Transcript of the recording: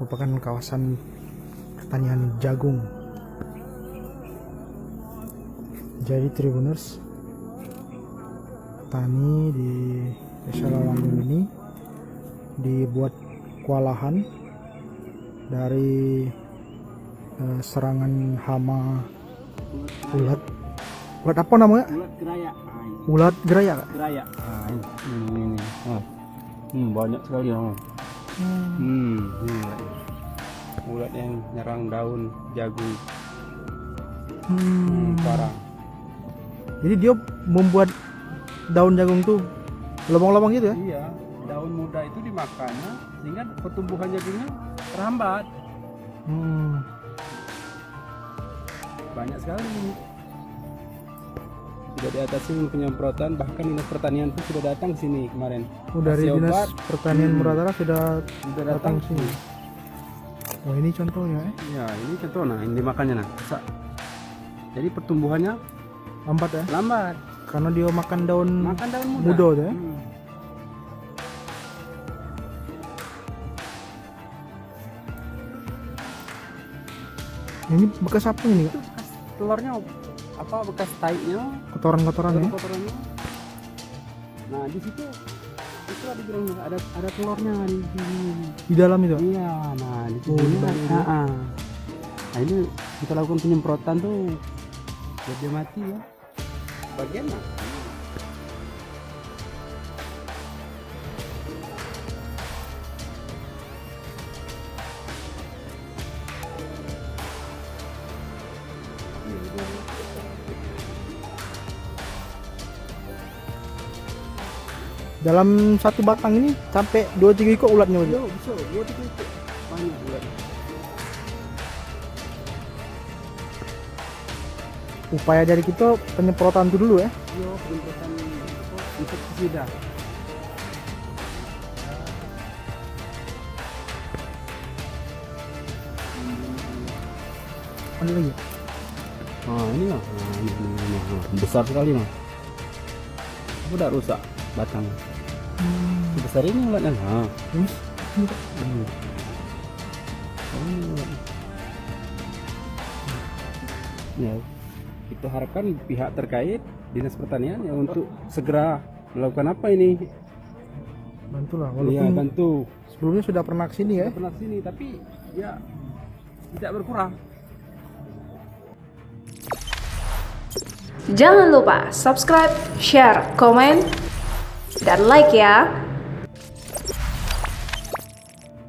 merupakan kawasan pertanian jagung. Jadi Tribuners, tani di Desa Lawanggung ini dibuat kewalahan dari serangan hama ulat apa namanya? Ulat geraya. Ulat geraya. Geraya. Ini. Banyak sekali ya. Ini ulat yang nyerang daun jagung. Parah. Jadi dia membuat daun jagung tuh lubang-lubang gitu ya? Iya, daun muda itu dimakannya sehingga pertumbuhan jagungnya terhambat. Banyak sekali. Sudah diatasi penyemprotan, bahkan dinas pertanian pun sudah datang ke sini kemarin. Dari Kasih dinas obat. pertanian Muratara sudah datang datang ke sini. Oh ini contohnya Ya, ini contoh nah, ini dimakannya nah. Jadi pertumbuhannya lambat ya? lambat. Karena dia makan daun muda. muda tuh ya? Ini bekas apa ini Kak? Itu bekas telurnya apa, bekas tainya, Kotoran-kotoran ya? kotorannya. Nah, di situ itu ada bilang ada telurnya Di dalam itu? Iya, nah di Oh, sini di dalam ini. Nah, ini kita lakukan penyemprotan tuh biar dia mati ya. Bagian nah. Dalam satu batang ini sampai 2-3 ekor ulatnya Iya, aja. bisa. Dua tiga itu banyak ulat. Upaya dari kita penyemprotan itu dulu ya. Iya, penyemprotan insektisida. Ada lagi? Nah, ini lah. Nah, ini. Besar sekali mah. Udah rusak batang. Besar ini ulatnya. Nah. Ini Ini ulatnya. Ya, kita harapkan pihak terkait dinas pertanian ya untuk segera melakukan apa ini? bantulah Iya, walaupun bantu. sebelumnya sudah pernah kesini ya. Kita pernah sini tapi ya tidak berkurang. Jangan lupa subscribe, share, komen, dan like ya.